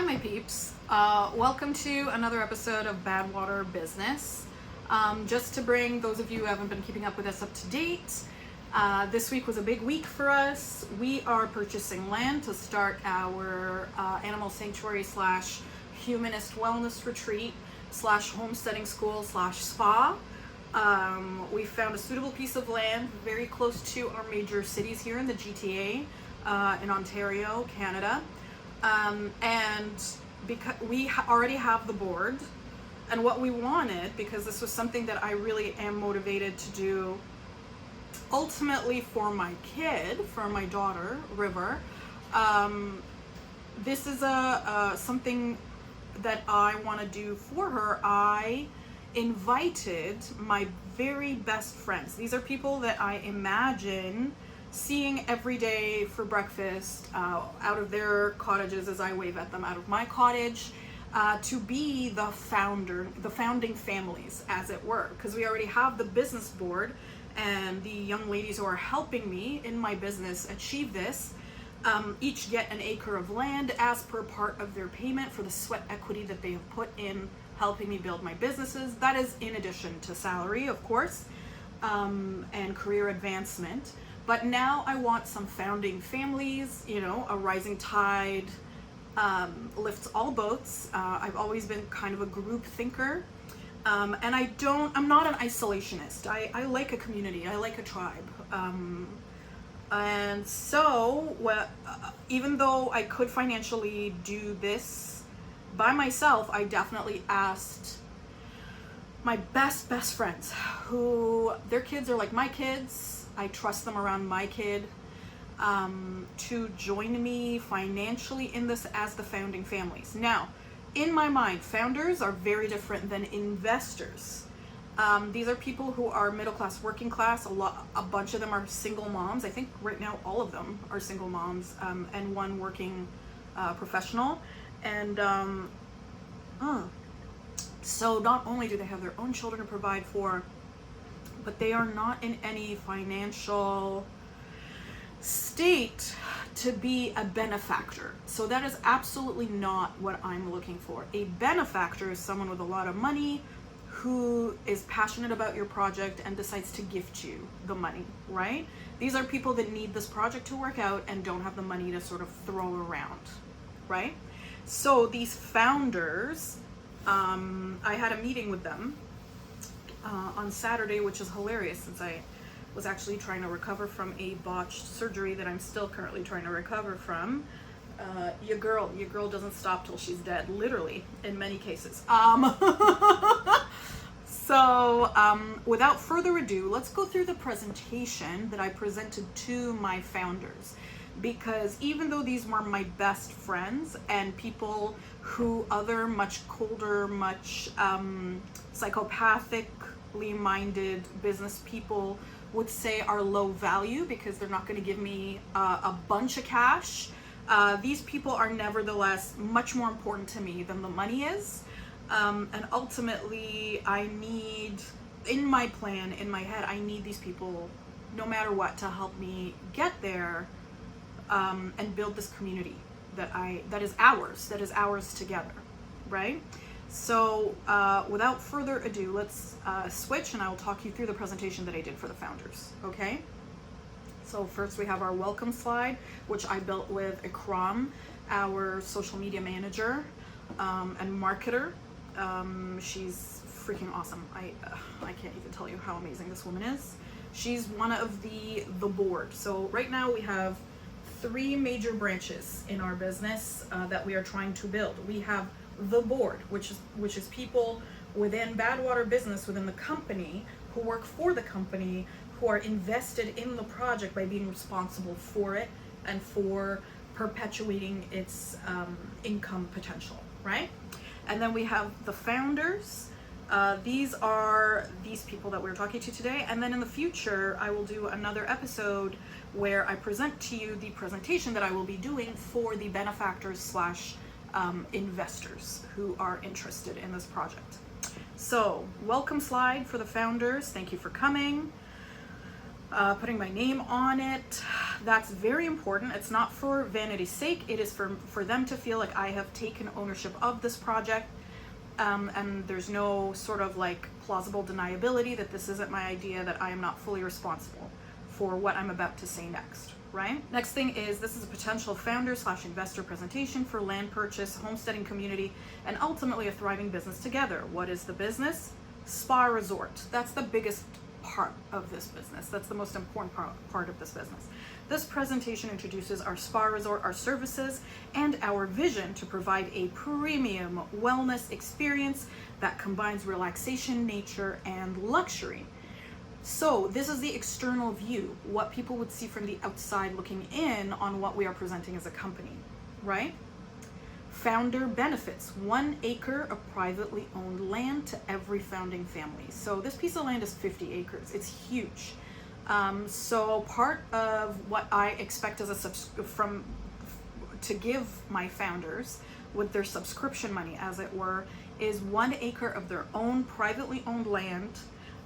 Hi, my peeps. Welcome to another episode of Bad Water Business. Just to bring those of you who haven't been keeping up with us up to date, this week was a big week for us. We are purchasing land to start our animal sanctuary slash humanist wellness retreat slash homesteading school slash spa. We found a suitable piece of land very close to our major cities here in the GTA, in Ontario, Canada. And because we already have the board, and what we wanted, because this was something that I really am motivated to do ultimately for my kid, for my daughter, River. This is something that I want to do for her. I invited my very best friends. These are people that I imagine seeing every day for breakfast out of their cottages as I wave at them out of my cottage, to be the founding families, as it were, because we already have the business board and the young ladies who are helping me in my business achieve this, each get an acre of land as per part of their payment for the sweat equity that they have put in helping me build my businesses. That is in addition to salary, of course, and career advancement. But now I want some founding families, you know, a rising tide lifts all boats. I've always been kind of a group thinker. And I'm not an isolationist. I like a community, I like a tribe. And so, even though I could financially do this by myself, I definitely asked my best friends, who their kids are like my kids. I trust them around my kid, to join me financially in this as the founding families. Now, in my mind, founders are very different than investors. These are people who are middle class, working class. A bunch of them are single moms. I think right now all of them are single moms, and one working professional. And so not only do they have their own children to provide for, but they are not in any financial state to be a benefactor. So that is absolutely not what I'm looking for. A benefactor is someone with a lot of money who is passionate about your project and decides to gift you the money, right? These are people that need this project to work out and don't have the money to sort of throw around, right? So these founders, I had a meeting with them on Saturday, which is hilarious since I was actually trying to recover from a botched surgery that I'm still currently trying to recover from. Your girl doesn't stop till she's dead, literally, in many cases. So without further ado, let's go through the presentation that I presented to my founders, because even though these were my best friends and people who other much colder, much psychopathically minded business people would say are low value because they're not going to give me a bunch of cash, these people are nevertheless much more important to me than the money is. And ultimately, I need, in my plan, in my head, I need these people, no matter what, to help me get there, and build this community that is ours together, right? So without further ado, let's switch, and I will talk you through the presentation that I did for the founders, okay? So first we have our welcome slide, which I built with Ikram, our social media manager and marketer. She's freaking awesome. I can't even tell you how amazing this woman is. She's one of the board. So right now we have 3 major branches in our business that we are trying to build. We have the board, which is people within Bad Water Business, within the company, who work for the company, who are invested in the project by being responsible for it and for perpetuating its income potential, right? And then we have the founders. These are these people that we're talking to today. And then in the future, I will do another episode where I present to you the presentation that I will be doing for the benefactors slash investors who are interested in this project. So, welcome slide for the founders. Thank you for coming. putting my name on it. That's very important. It's not for vanity's sake. It is for them to feel like I have taken ownership of this project, and there's no sort of like plausible deniability that this isn't my idea, that I am not fully responsible for what I'm about to say next, right? Next thing is, this is a potential founder/investor presentation for land purchase, homesteading community, and ultimately a thriving business together. What is the business? Spa resort. That's the biggest part of this business. That's the most important part of this business. This presentation introduces our spa resort, our services, and our vision to provide a premium wellness experience that combines relaxation, nature, and luxury. So this is the external view, what people would see from the outside looking in on what we are presenting as a company, right? Founder benefits: 1 acre of privately owned land to every founding family. So this piece of land is 50 acres. It's huge. So part of what I expect as to give my founders with their subscription money, as it were, is 1 acre of their own privately owned land.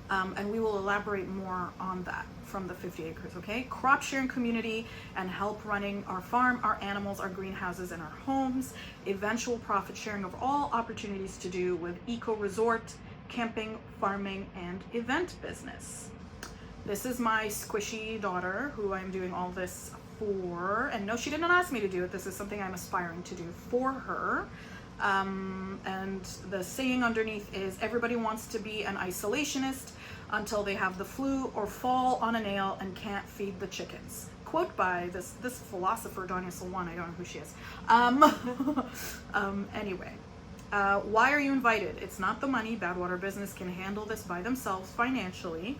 And we will elaborate more on that from the 50 acres, okay? Crop sharing community and help running our farm, our animals, our greenhouses, and our homes. Eventual profit sharing of all opportunities to do with eco resort, camping, farming, and event business. This is my squishy daughter who I'm doing all this for. And no, she didn't ask me to do it. This is something I'm aspiring to do for her. And the saying underneath is, everybody wants to be an isolationist until they have the flu or fall on a nail and can't feed the chickens. Quote by this philosopher, Danya Salwan. I don't know who she is. Anyway, why are you invited? It's not the money. Badwater Business can handle this by themselves financially.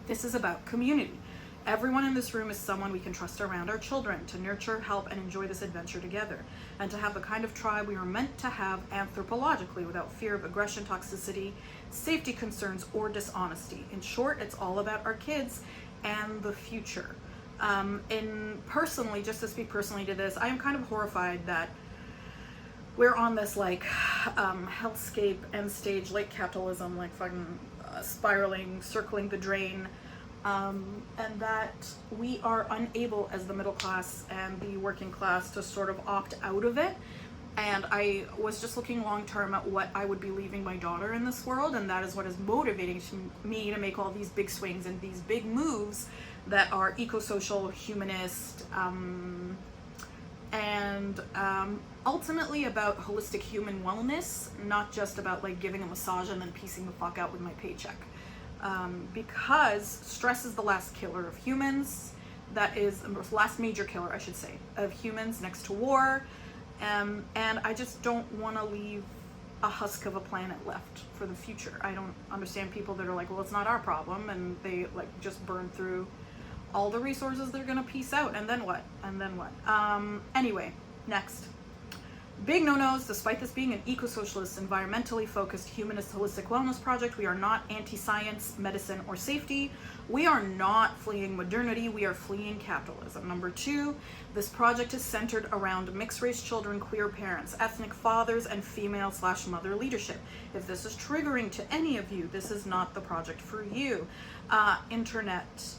This is about community. Everyone in this room is someone we can trust around our children to nurture, help, and enjoy this adventure together, and to have the kind of tribe we are meant to have anthropologically, without fear of aggression, toxicity, safety concerns, or dishonesty. In short, it's all about our kids and the future. And personally, just to speak personally to this, I am kind of horrified that we're on this like hellscape, end stage, late capitalism, like fucking spiraling, circling the drain. And that we are unable as the middle class and the working class to sort of opt out of it. And I was just looking long term at what I would be leaving my daughter in this world, and that is what is motivating me to make all these big swings and these big moves that are eco-social, humanist, and ultimately about holistic human wellness, not just about like giving a massage and then piecing the fuck out with my paycheck. Because stress is the last killer of humans. That is the last major killer, I should say, of humans, next to war. And I just don't want to leave a husk of a planet left for the future. I don't understand people that are like, well, it's not our problem, and they like just burn through all the resources they're gonna piece out, and then what? And then what? Anyway, next. Big no-nos. Despite this being an eco-socialist, environmentally focused, humanist, holistic wellness project, we are not anti-science, medicine, or safety. We are not fleeing modernity. We are fleeing capitalism. Number 2, this project is centered around mixed-race children, queer parents, ethnic fathers, and female/mother leadership. If this is triggering to any of you, this is not the project for you. Internet.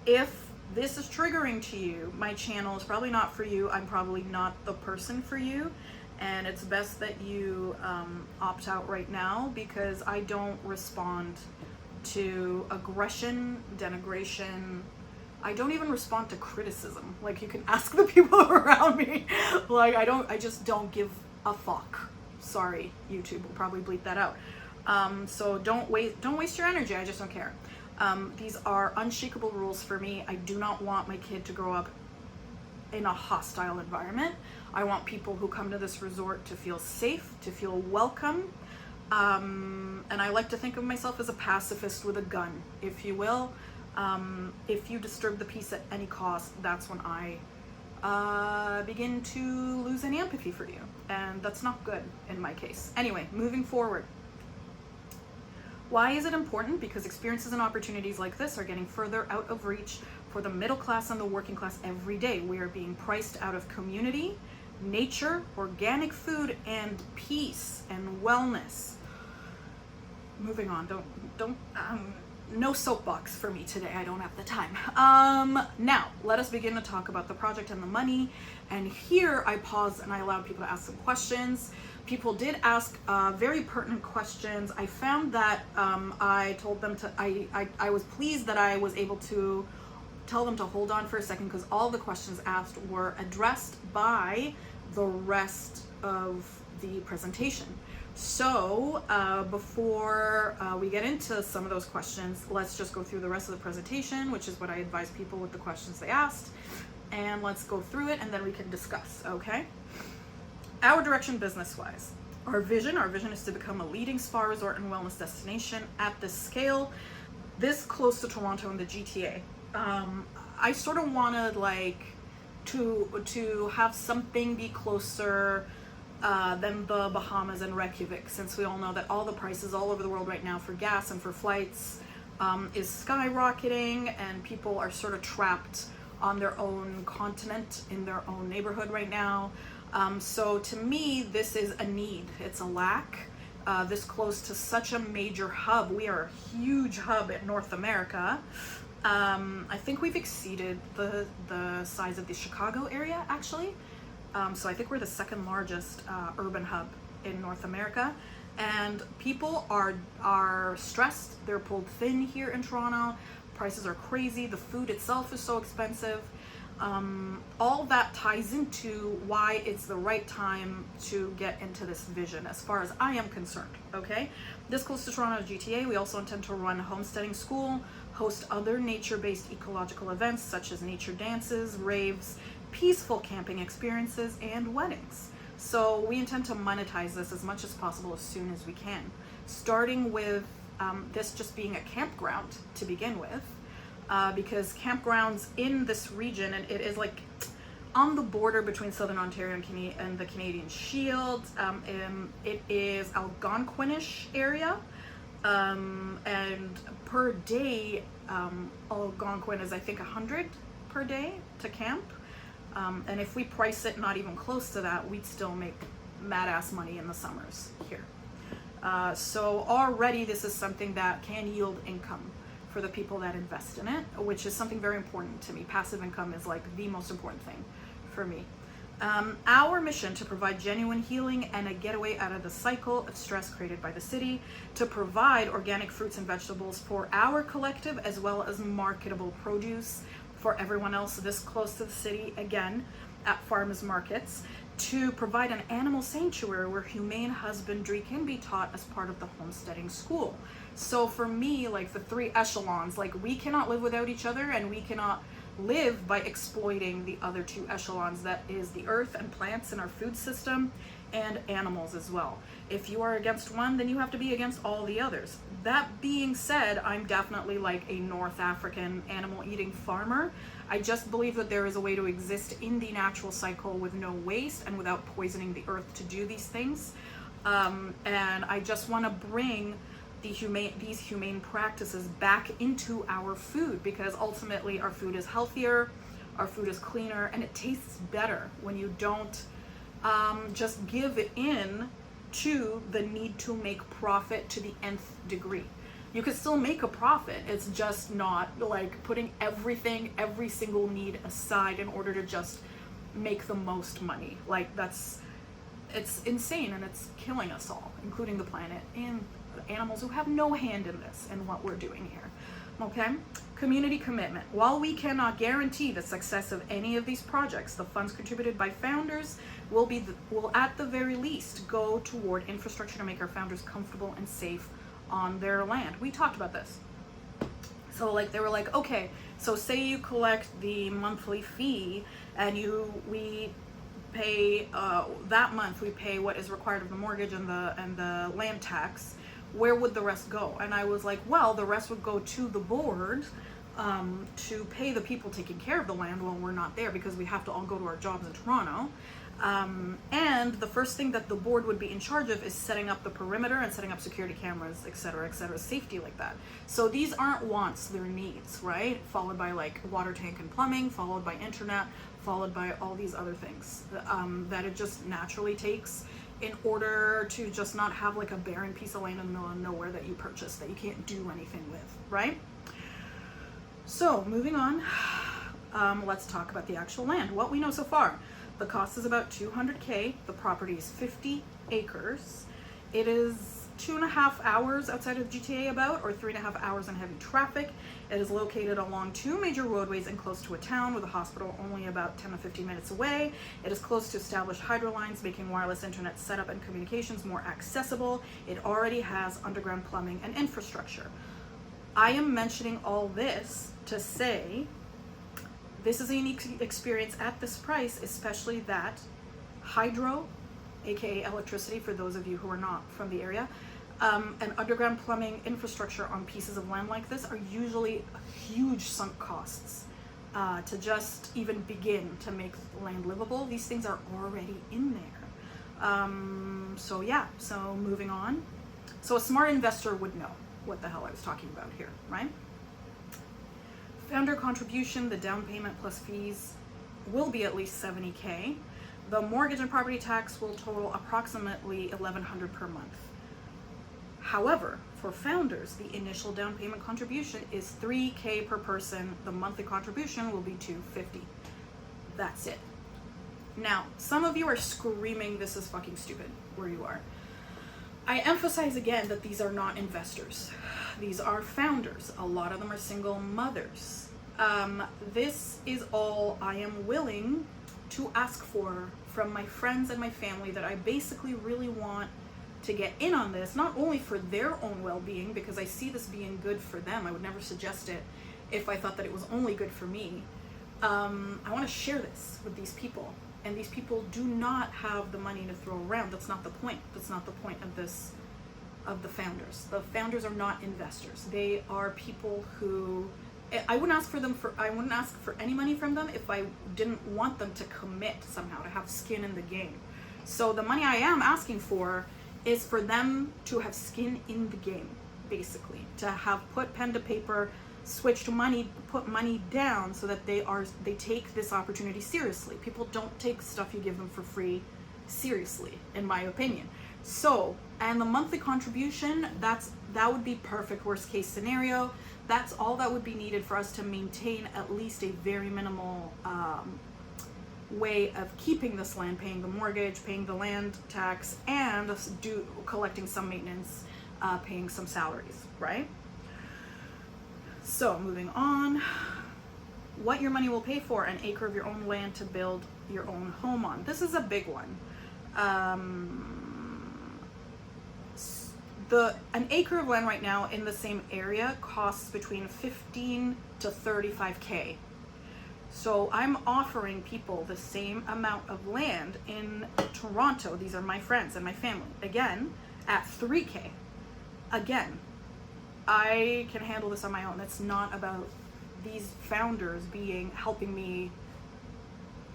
If this is triggering to you, my channel is probably not for you. I'm probably not the person for you, and it's best that you opt out right now, because I don't respond to aggression, denigration. I don't even respond to criticism. Like, you can ask the people around me. Like, I just don't give a fuck. Sorry, YouTube will probably bleep that out. So don't waste your energy. I just don't care. These are unshakable rules for me. I do not want my kid to grow up in a hostile environment. I want people who come to this resort to feel safe, to feel welcome. And I like to think of myself as a pacifist with a gun, if you will. If you disturb the peace at any cost, that's when I begin to lose any empathy for you. And that's not good in my case. Anyway, moving forward. Why is it important? Because experiences and opportunities like this are getting further out of reach for the middle class and the working class every day. We are being priced out of community, nature, organic food, and peace and wellness. Moving on. no soapbox for me today. I don't have the time. Now, let us begin to talk about the project and the money. And here I paused and I allowed people to ask some questions. People did ask very pertinent questions. I found that I told them to, I was pleased that I was able to tell them to hold on for a second, because all the questions asked were addressed by the rest of the presentation. So before we get into some of those questions, let's just go through the rest of the presentation, which is what I advise people with the questions they asked. And let's go through it and then we can discuss, okay? Our direction business-wise. Our vision is to become a leading spa resort and wellness destination at this scale, this close to Toronto and the GTA. I sort of wanted like to have something be closer than the Bahamas and Reykjavik, since we all know that all the prices all over the world right now for gas and for flights is skyrocketing, and people are sort of trapped on their own continent in their own neighborhood right now. So to me, this is a need. It's a lack. This close to such a major hub. We are a huge hub in North America. I think we've exceeded the size of the Chicago area, actually. So I think we're the second largest urban hub in North America, and people are stressed. They're pulled thin here in Toronto. Prices are crazy. The food itself is so expensive. All that ties into why it's the right time to get into this vision, as far as I am concerned, okay? This close to Toronto GTA, we also intend to run a homesteading school, host other nature-based ecological events such as nature dances, raves, peaceful camping experiences, and weddings. So we intend to monetize this as much as possible as soon as we can, starting with this just being a campground to begin with, because campgrounds in this region, and it is like on the border between Southern Ontario and the Canadian Shield. It is Algonquinish area, and per day, Algonquin is I think 100 per day to camp. And if we price it not even close to that, we'd still make mad ass money in the summers here. So already this is something that can yield income for the people that invest in it, which is something very important to me. Passive income is like the most important thing for me. Our mission to provide genuine healing and a getaway out of the cycle of stress created by the city, to provide organic fruits and vegetables for our collective, as well as marketable produce for everyone else this close to the city, again, at farmers markets, to provide an animal sanctuary where humane husbandry can be taught as part of the homesteading school. So for me, like the three echelons, like we cannot live without each other, and we cannot live by exploiting the other two echelons, that is the earth and plants in our food system, and animals as well. If you are against one, then you have to be against all the others. That being said, I'm definitely like a North African animal eating farmer. I just believe that there is a way to exist in the natural cycle with no waste and without poisoning the earth to do these things. And I just want to bring these humane practices back into our food, because ultimately our food is healthier, our food is cleaner, and it tastes better when you don't just give in to the need to make profit to the nth degree. You could still make a profit, it's just not like putting everything, every single need aside in order to just make the most money. Like it's insane, and it's killing us all, including the planet and the animals who have no hand in this and what we're doing here. Okay, community commitment. While we cannot guarantee the success of any of these projects, the funds contributed by founders will at the very least go toward infrastructure to make our founders comfortable and safe on their land. We talked about this. So like they were like, okay, so say you collect the monthly fee and we pay that month we pay what is required of the mortgage and the land tax. Where would the rest go? And I was like, well, the rest would go to the board to pay the people taking care of the land while we're not there, because we have to all go to our jobs in Toronto. And the first thing that the board would be in charge of is setting up the perimeter and setting up security cameras, et cetera, safety like that. So these aren't wants, they're needs, right? Followed by like water tank and plumbing, followed by internet, followed by all these other things that it just naturally takes in order to just not have like a barren piece of land in the middle of nowhere that you purchase that you can't do anything with, right? So moving on, let's talk about the actual land. What we know so far, the cost is about $200K. The property is 50 acres. It is 2.5 hours outside of GTA about, or 3.5 hours in heavy traffic. It is located along 2 major roadways and close to a town, with a hospital only about 10 to 15 minutes away. It is close to established hydro lines, making wireless internet setup and communications more accessible. It already has underground plumbing and infrastructure. I am mentioning all this to say this is a unique experience at this price, especially that hydro, aka electricity for those of you who are not from the area, and underground plumbing infrastructure on pieces of land like this are usually huge sunk costs to just even begin to make land livable. These things are already in there. So yeah, so moving on. So a smart investor would know what the hell I was talking about here, right? Founder contribution, the down payment plus fees will be at least $70K. The mortgage and property tax will total approximately $1,100 per month. However, for founders, the initial down payment contribution is $3K per person. The monthly contribution will be $250. That's it. Now, some of you are screaming, this is fucking stupid, where you are. I emphasize again that these are not investors. These are founders. A lot of them are single mothers. This is all I am willing to ask for from my friends and my family, that I basically really want to get in on this, not only for their own well-being, because I see this being good for them. I would never suggest it if I thought that it was only good for me. I want to share this with these people, and these people do not have the money to throw around. That's not the point. That's not the point of this, of the founders. The founders are not investors. They are people who, I wouldn't ask for any money from them if I didn't want them to commit somehow, to have skin in the game. So the money I am asking for is for them to have skin in the game, basically, to have put pen to paper, switch to money, put money down, so that they take this opportunity seriously. People don't take stuff you give them for free seriously, in my opinion. So, and the monthly contribution, that would be perfect worst case scenario. That's all that would be needed for us to maintain at least a very minimal way of keeping this land, paying the mortgage, paying the land tax, and collecting some maintenance, paying some salaries, right? So moving on, what your money will pay for: an acre of your own land to build your own home on. This is a big one. An acre of land right now in the same area costs between 15 to 35K. So I'm offering people the same amount of land in Toronto. These are my friends and my family. Again, at 3K. Again, I can handle this on my own. It's not about these founders helping me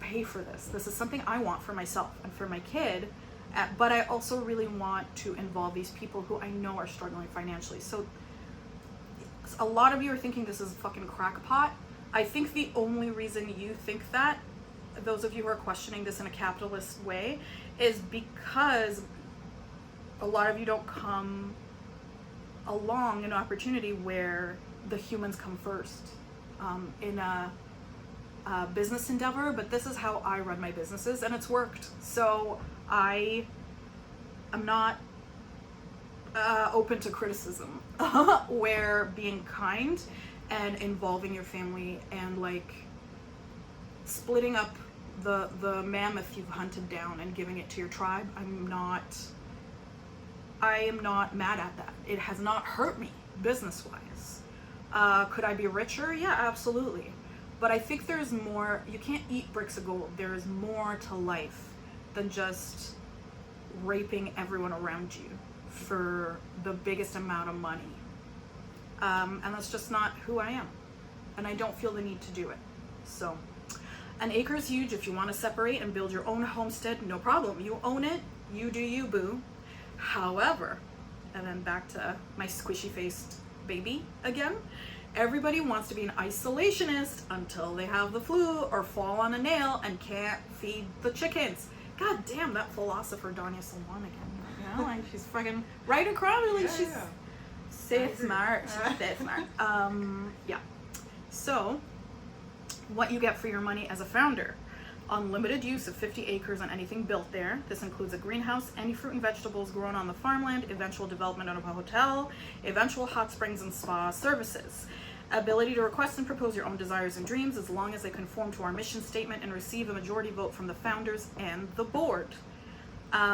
pay for this. This is something I want for myself and for my kid. But I also really want to involve these people who I know are struggling financially. So a lot of you are thinking this is a fucking crackpot. I think the only reason you think that, those of you who are questioning this in a capitalist way, is because a lot of you don't come along an opportunity where the humans come first in a business endeavor. But this is how I run my businesses, and it's worked. So I am not open to criticism where being kind and involving your family and like splitting up the mammoth you've hunted down and giving it to your tribe, I am not mad at that. It has not hurt me business wise. Could I be richer? Yeah, absolutely. But I think there's more. You can't eat bricks of gold. There is more to life than just raping everyone around you for the biggest amount of money. And that's just not who I am. And I don't feel the need to do it. So an acre is huge. If you want to separate and build your own homestead, no problem. You own it. You do you, boo. However, and then back to my squishy faced baby again, everybody wants to be an isolationist until they have the flu or fall on a nail and can't feed the chickens. God damn, that philosopher Danya Salwan again. You know, like she's fucking right across. Really, she's so smart. She's so smart. Yeah. So, what you get for your money as a founder: unlimited use of 50 acres on anything built there. This includes a greenhouse, any fruit and vegetables grown on the farmland, eventual development of a hotel, eventual hot springs and spa services. Ability to request and propose your own desires and dreams as long as they conform to our mission statement and receive a majority vote from the founders and the board.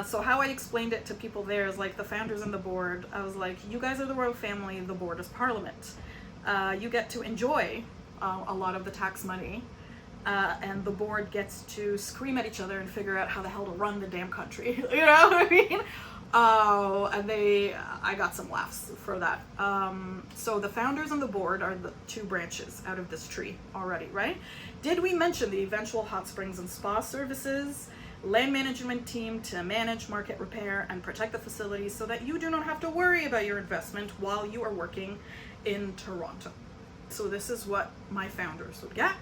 So how I explained it to people there is like the founders and the board. I was like, you guys are the royal family, the board is parliament. You get to enjoy a lot of the tax money, and the board gets to scream at each other and figure out how the hell to run the damn country. You know what I mean? Oh, and I got some laughs for that. So the founders and the board are the two branches out of this tree already, right? Did we mention the eventual hot springs and spa services, land management team to manage, market, repair, and protect the facilities so that you do not have to worry about your investment while you are working in Toronto? So this is what my founders would get.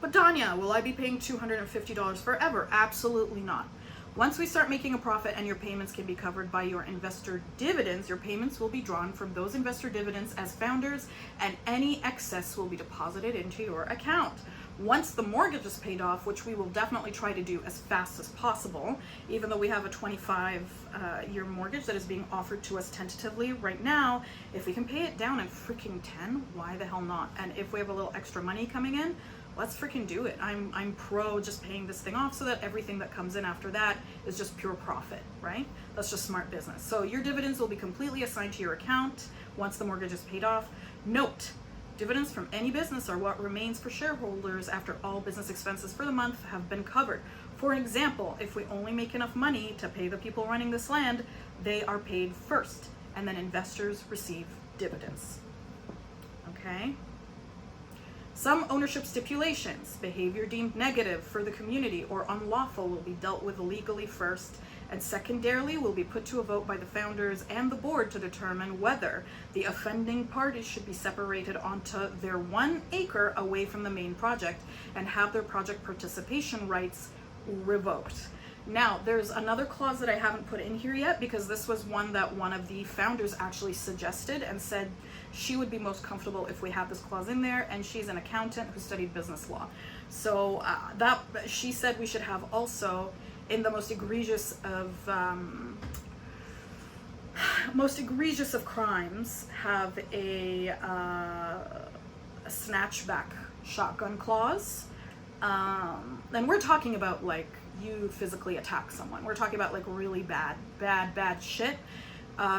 But Danya, will I be paying $250 forever? Absolutely not. Once we start making a profit and your payments can be covered by your investor dividends, your payments will be drawn from those investor dividends as founders, and any excess will be deposited into your account. Once the mortgage is paid off, which we will definitely try to do as fast as possible, even though we have a 25-year mortgage that is being offered to us tentatively right now, if we can pay it down in freaking 10, why the hell not? And if we have a little extra money coming in, let's freaking do it. I'm pro just paying this thing off so that everything that comes in after that is just pure profit, right? That's just smart business. So your dividends will be completely assigned to your account once the mortgage is paid off. Note, dividends from any business are what remains for shareholders after all business expenses for the month have been covered. For example, if we only make enough money to pay the people running this land, they are paid first, and then investors receive dividends. Okay? Some ownership stipulations: behavior deemed negative for the community or unlawful will be dealt with legally first, and secondarily will be put to a vote by the founders and the board to determine whether the offending parties should be separated onto their 1 acre away from the main project and have their project participation rights revoked. Now, there's another clause that I haven't put in here yet because this was one that one of the founders actually suggested and said she would be most comfortable if we had this clause in there, and she's an accountant who studied business law. So that she said we should have also, in the most egregious of crimes, have a snatchback shotgun clause. And we're talking about like you physically attack someone. We're talking about like really bad shit.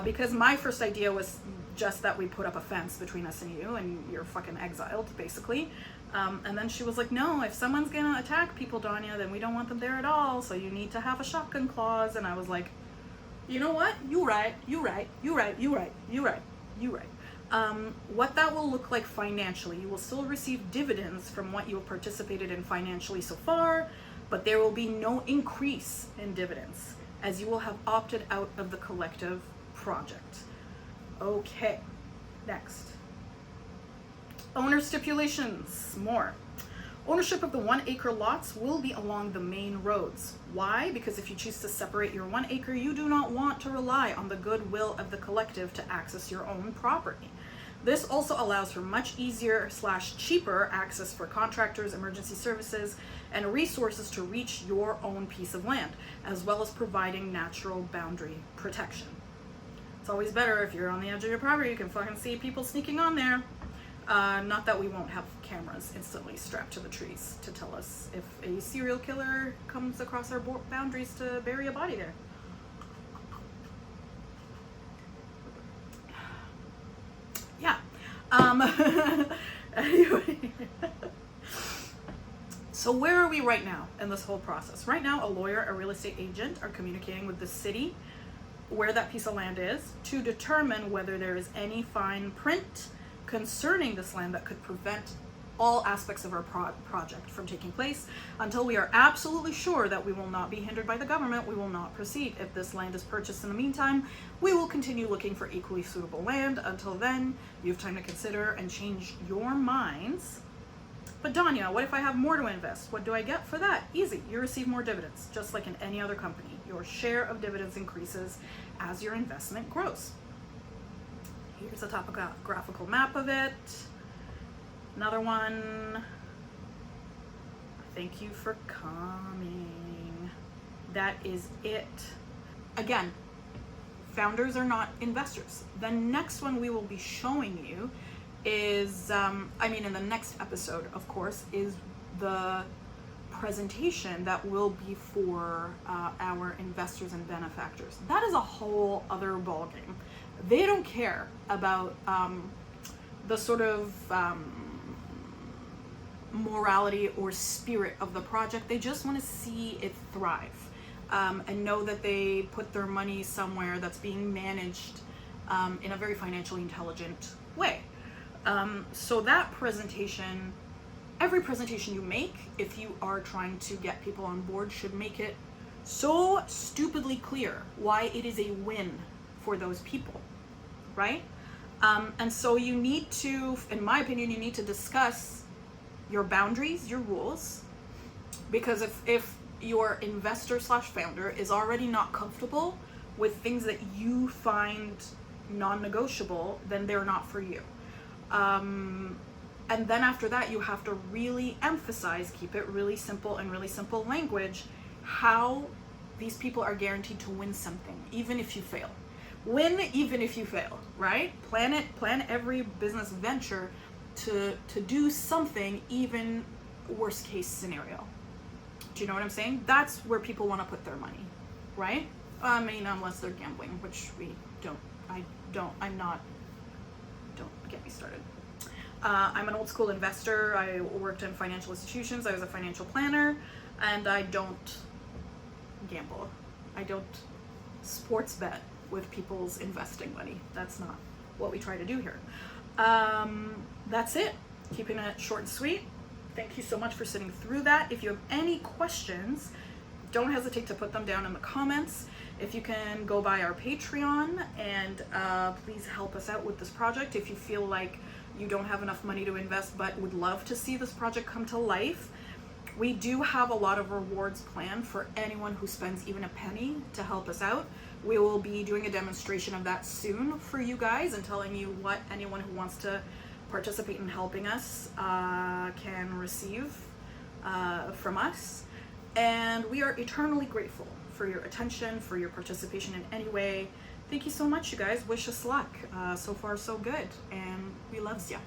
Because my first idea was just that we put up a fence between us and you, and you're fucking exiled, basically. And then she was like, no, if someone's gonna attack people, Danya, then we don't want them there at all, so you need to have a shotgun clause. And I was like, you know what? You're right. What that will look like financially, you will still receive dividends from what you have participated in financially so far, but there will be no increase in dividends as you will have opted out of the collective project. Okay, next. Owner stipulations, more. Ownership of the 1 acre lots will be along the main roads. Why? Because if you choose to separate your 1 acre, you do not want to rely on the goodwill of the collective to access your own property. This also allows for much easier / cheaper access for contractors, emergency services, and resources to reach your own piece of land, as well as providing natural boundary protection. It's always better if you're on the edge of your property, you can fucking see people sneaking on there. Not that we won't have cameras instantly strapped to the trees to tell us if a serial killer comes across our boundaries to bury a body there. Yeah. Anyway. So where are we right now in this whole process? Right now, a lawyer, a real estate agent are communicating with the city where that piece of land is to determine whether there is any fine print concerning this land that could prevent all aspects of our project from taking place. Until we are absolutely sure that we will not be hindered by the government, we will not proceed. If this land is purchased in the meantime, we will continue looking for equally suitable land. Until then, you have time to consider and change your minds But Danya, what if I have more to invest? What do I get for that? Easy. You receive more dividends, just like in any other company. Your share of dividends increases as your investment grows. Here's a topographical map of it. Another one. Thank you for coming. That is it. Again, founders are not investors. The next one we will be showing you is, in the next episode, of course, is the presentation that will be for our investors and benefactors. That is a whole other ballgame. They don't care about the sort of morality or spirit of the project. They just want to see it thrive and know that they put their money somewhere that's being managed in a very financially intelligent way. So that presentation, every presentation you make, if you are trying to get people on board, should make it so stupidly clear why it is a win for those people, right? And so you need to, in my opinion, you need to discuss your boundaries, your rules, because if your investor slash founder is already not comfortable with things that you find non-negotiable, then they're not for you. And then after that, you have to really emphasize, keep it really simple and really simple language, how these people are guaranteed to win something, even if you fail. Win even if you fail, right? Plan every business venture to do something, even worst case scenario. Do you know what I'm saying? That's where people want to put their money, right? Unless they're gambling, which don't get me started. I'm an old school investor. I worked in financial institutions. I was a financial planner, and I don't gamble. I don't sports bet with people's investing money. That's not what we try to do here. That's it. Keeping it short and sweet. Thank you so much for sitting through that. If you have any questions, don't hesitate to put them down in the comments. If you can go by our Patreon and please help us out with this project. If you feel like you don't have enough money to invest but would love to see this project come to life, we do have a lot of rewards planned for anyone who spends even a penny to help us out. We will be doing a demonstration of that soon for you guys and telling you what anyone who wants to participate in helping us can receive from us. And we are eternally grateful for your attention, for your participation in any way. Thank you so much, you guys. Wish us luck. So far, so good. And we loves ya.